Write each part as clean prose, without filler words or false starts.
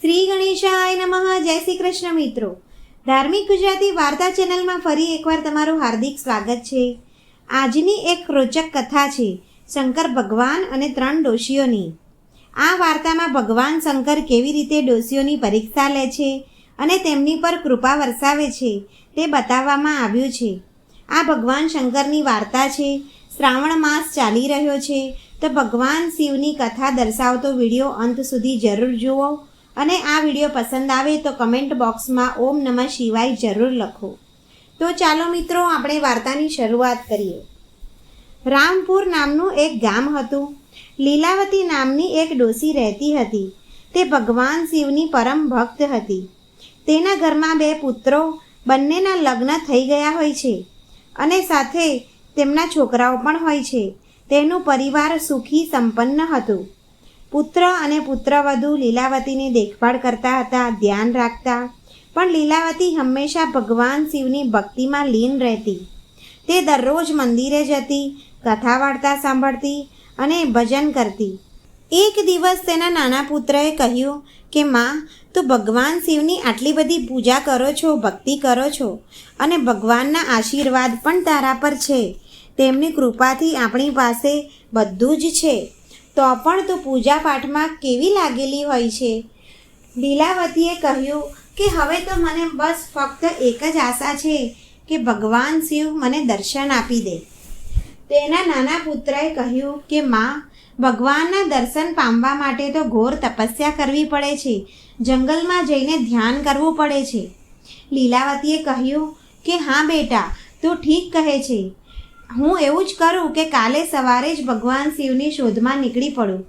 શ્રી ગણેશાય નમઃ. જય શ્રી કૃષ્ણ મિત્રો. ધાર્મિક ગુજરાતી વાર્તા ચેનલમાં ફરી એકવાર તમારું હાર્દિક સ્વાગત છે. આજની એક રોચક કથા છે શંકર ભગવાન અને 3 ડોશીઓની. આ વાર્તામાં ભગવાન શંકર કેવી રીતે ડોશીઓની પરીક્ષા લે છે અને તેમની પર કૃપા વરસાવે છે તે બતાવવામાં આવ્યું છે. આ ભગવાન શંકરની વાર્તા છે. શ્રાવણ માસ ચાલી રહ્યો છે તો ભગવાન શિવની કથા દર્શાવતો વિડીયો અંત સુધી જરૂર જુઓ અને આ વિડીયો પસંદ આવે તો કમેન્ટ બોક્સમાં ઓમ નમઃ શિવાય જરૂર લખો. તો ચાલો મિત્રો, આપણે વાર્તાની શરૂઆત કરીએ. રામપુર નામનું એક ગામ હતું. લીલાવતી નામની એક ડોસી રહેતી હતી. તે ભગવાન શિવની પરમ ભક્ત હતી. તેના ઘરમાં 2 પુત્રો, બંનેના લગ્ન થઈ ગયા હોય છે અને સાથે તેમના છોકરાઓ પણ હોય છે. તેનું પરિવાર સુખી સંપન્ન હતું. પુત્ર અને પુત્રવધુ લીલાવતીની દેખભાળ કરતા હતા, ધ્યાન રાખતા, પણ લીલાવતી હંમેશા ભગવાન શિવની ભક્તિમાં લીન રહેતી. તે દરરોજ મંદિરે જતી, કથા વાર્તા સાંભળતી અને ભજન કરતી. એક દિવસ તેના નાના પુત્રએ કહ્યું કે માં, તું ભગવાન શિવની આટલી બધી પૂજા કરો છો, ભક્તિ કરો છો અને ભગવાનના આશીર્વાદ પણ તારા પર છે. તેમની કૃપાથી આપણી પાસે બધું જ છે, તો પણ તું પૂજા પાઠમાં કેવી લાગેલી હોય છે? લીલાવતીએ કહ્યું કે હવે તો મને બસ ફક્ત એક જ આશા છે કે ભગવાન શિવ મને દર્શન આપી દે. તેના નાના પુત્રએ કહ્યું કે માં, ભગવાનના દર્શન પામવા માટે તો ઘોર તપસ્યા કરવી પડે છે, જંગલમાં જઈને ધ્યાન કરવું પડે છે. લીલાવતીએ કહ્યું કે હા બેટા, તું ઠીક કહે છે. હું એવું જ કરું કે કાલે સવારે જ ભગવાન શિવની શોધમાં નીકળી પડું.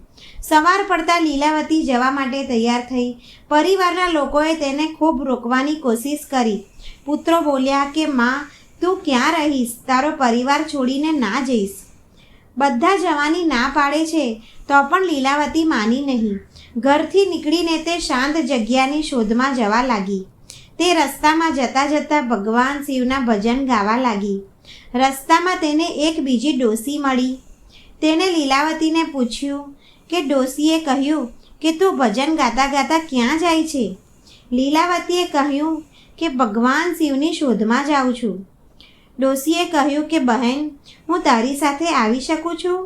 સવાર પડતા લીલાવતી જવા માટે તૈયાર થઈ. પરિવારના લોકોએ તેને ખૂબ રોકવાની કોશિશ કરી. પુત્રો બોલ્યા કે માં, તું ક્યાં રહીશ? તારો પરિવાર છોડીને ના જઈશ. બધા જવાની ના પાડે છે તો પણ લીલાવતી માની નહીં. ઘરથી નીકળીને તે શાંત જગ્યાની શોધમાં જવા લાગી. તે રસ્તામાં જતાં જતાં ભગવાન શિવના ભજન ગાવા લાગી. રસ્તામાં તેને એક બીજી ડોસી મળી. તેને લીલાવતીને પૂછ્યું કે ડોસીએ કહ્યું કે તું ભજન ગાતા ગાતા ક્યાં જાય છે? લીલાવતીએ કહ્યું કે ભગવાન શિવની શોધમાં જાઉં છું. ડોસીએ કહ્યું કે બહેન, હું તારી સાથે આવી શકું છું?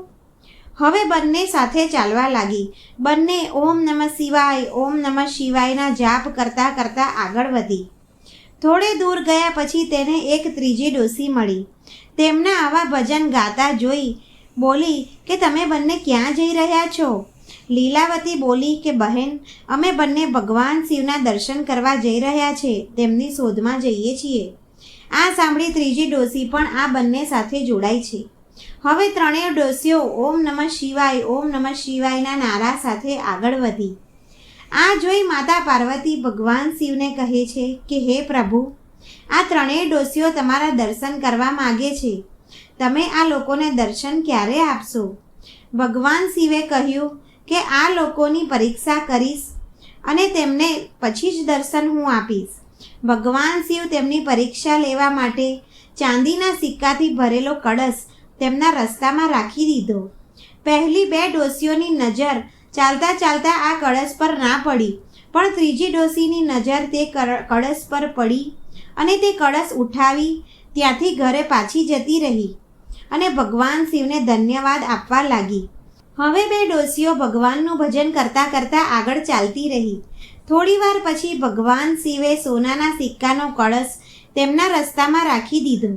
હવે બંને સાથે ચાલવા લાગી. બંને ઓમ નમઃ શિવાય, ઓમ નમઃ શિવાયના જાપ કરતાં કરતાં આગળ વધી. થોડે દૂર ગયા પછી તેને એક ત્રીજી ડોસી મળી. તેમના આવા ભજન ગાતા જોઈ બોલી કે તમે બંને ક્યાં જઈ રહ્યા છો? લીલાવતી બોલી કે બહેન, અમે બંને ભગવાન શિવના દર્શન કરવા જઈ રહ્યા છે, તેમની શોધમાં જઈએ છીએ. આ સાંભળી ત્રીજી ડોસી પણ આ બંને સાથે જોડાઈ છે. હવે 3 ડોસીઓ ઓમ નમઃ શિવાય, ઓમ નમઃ શિવાયના નારા સાથે આગળ વધી. આ જોઈ માતા પાર્વતી ભગવાન શિવને કહે છે કે હે પ્રભુ, આ 3 ડોસીઓ તમારા દર્શન કરવા માગે છે. તમે આ લોકોને દર્શન ક્યારે આપશો? ભગવાન શિવે કહ્યું કે આ લોકોની પરીક્ષા કરીશ અને તેમને પછી જ દર્શન હું આપીશ. ભગવાન શિવ તેમની પરીક્ષા લેવા માટે ચાંદીના સિક્કાથી ભરેલો કળશ તેમના રસ્તામાં રાખી દીધો. પહેલી 2 ડોસીઓની નજર ચાલતા ચાલતા આ કળશ પર ના પડી, પણ ત્રીજી ડોસીની નજર તે કળશ પર પડી અને તે કળશ ઉઠાવી ત્યાંથી ઘરે પાછી જતી રહી અને ભગવાન શિવને ધન્યવાદ આપવા લાગી. હવે 2 ડોસીઓ ભગવાનનું ભજન કરતાં કરતાં આગળ ચાલતી રહી. થોડીવાર પછી ભગવાન શિવે સોનાના સિક્કાનો કળશ તેમના રસ્તામાં રાખી દીધો.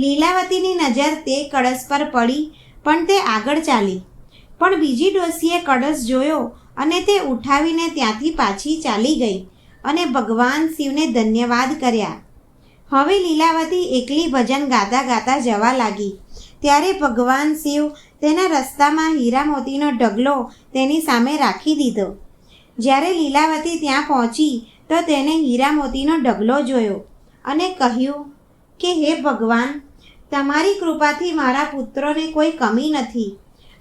લીલાવતીની નજર તે કળશ પર પડી પણ તે આગળ ચાલી. પણ બીજી ડોસીએ કળશ જોયો અને તે ઉઠાવીને ત્યાંથી પાછી ચાલી ગઈ અને ભગવાન શિવને ધન્યવાદ કર્યા. હવે લીલાવતી એકલી ભજન ગાતા ગાતા જવા લાગી. ત્યારે ભગવાન શિવ તેના રસ્તામાં હીરા મોતીનો ઢગલો તેની સામે રાખી દીધો. જ્યારે લીલાવતી ત્યાં પહોંચી તો તેને હીરા મોતીનો ઢગલો જોયો અને કહ્યું કે હે ભગવાન, તમારી કૃપાથી મારા પુત્રોને કોઈ કમી નથી.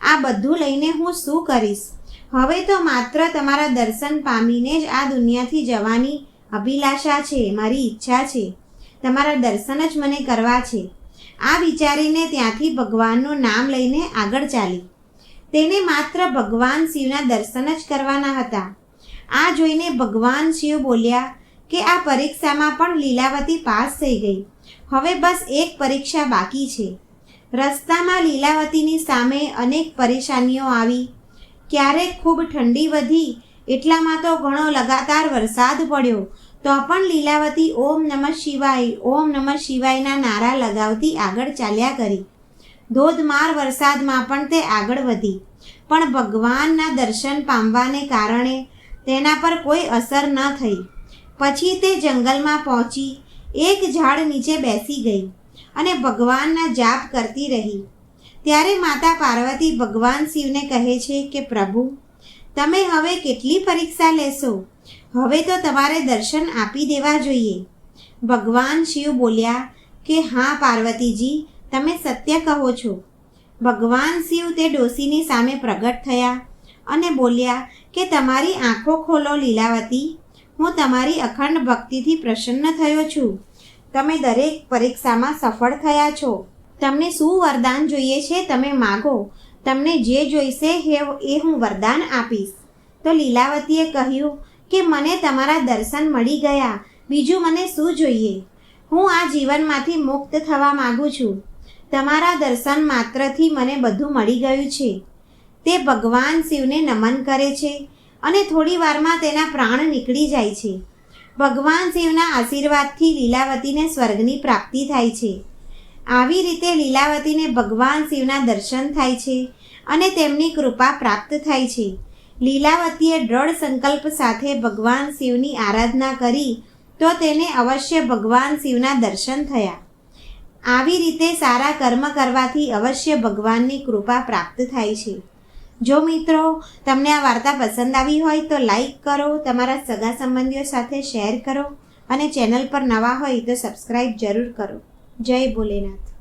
આ બધું લઈને હું શું કરીશ? હવે તો માત્ર તમારા દર્શન પામીને જ આ દુનિયાથી જવાની અભિલાષા છે, મારી ઈચ્છા છે. તમારા દર્શન જ મને કરવા છે. આ વિચારીને ત્યાંથી ભગવાનનું નામ લઈને આગળ ચાલી. તેને માત્ર ભગવાન શિવના દર્શન જ કરવાના હતા. આ જોઈને ભગવાન શિવ બોલ્યા કે આ પરીક્ષામાં પણ લીલાવતી પાસ થઈ ગઈ. હવે બસ એક પરીક્ષા બાકી છે. રસ્તામાં લીલાવતીની સામે અનેક પરેશાનીઓ આવી. ક્યારેક ખૂબ ઠંડી વધી એટલામાં તો ઘણો લગાતાર વરસાદ પડ્યો, તો પણ લીલાવતી ઓમ નમઃ શિવાય, ઓમ નમઃ શિવાયના નારા લગાવતી આગળ ચાલ્યા કરી. ધોધમાર વરસાદમાં પણ તે આગળ વધી, પણ ભગવાનના દર્શન પામવાને કારણે તેના પર કોઈ અસર ન થઈ. પછી તે જંગલમાં પહોંચી એક ઝાડ નીચે બેસી ગઈ અને ભગવાનના જાપ કરતી રહી. ત્યારે માતા પાર્વતી ભગવાન શિવને કહે છે કે પ્રભુ, તમે હવે કેટલી પરીક્ષા લેશો? હવે તો તમારે દર્શન આપી દેવા જોઈએ. ભગવાન શિવ બોલ્યા કે હા પાર્વતીજી, તમે સત્ય કહો છો. ભગવાન શિવ તે ડોશીની સામે પ્રગટ થયા અને બોલ્યા કે તમારી આંખો ખોલો લીલાવતી, હું તમારી અખંડ ભક્તિથી પ્રસન્ન થયો છું. તમે દરેક પરીક્ષામાં સફળ થયા છો. તમને શું વરદાન જોઈએ છે તમે માગો, તમને જે જોઈશે એ હું વરદાન આપીશ. તો લીલાવતીએ કહ્યું કે મને તમારા દર્શન મળી ગયા, બીજું મને શું જોઈએ? હું આ જીવનમાંથી મુક્ત થવા માગું છું. તમારા દર્શન માત્રથી મને બધું મળી ગયું છે. તે ભગવાન શિવને નમન કરે છે અને થોડી વારમાં તેના પ્રાણ નીકળી જાય છે. ભગવાન શિવના આશીર્વાદથી લીલાવતીને સ્વર્ગની પ્રાપ્તિ થાય છે. આવી રીતે લીલાવતીને ભગવાન શિવના દર્શન થાય છે અને તેમની કૃપા પ્રાપ્ત થાય છે. લીલાવતીએ દ્રઢ સંકલ્પ સાથે ભગવાન શિવની આરાધના કરી તો તેને અવશ્ય ભગવાન શિવના દર્શન થયા. આવી રીતે સારા કર્મ કરવાથી અવશ્ય ભગવાનની કૃપા પ્રાપ્ત થાય છે. જો મિત્રો તમને આ વાર્તા પસંદ આવી હોય તો લાઈક કરો, તમારા સગા સંબંધીઓ સાથે શેર કરો અને ચેનલ પર નવા હોય તો સબસ્ક્રાઈબ જરૂર કરો. જય ભોલેનાથ.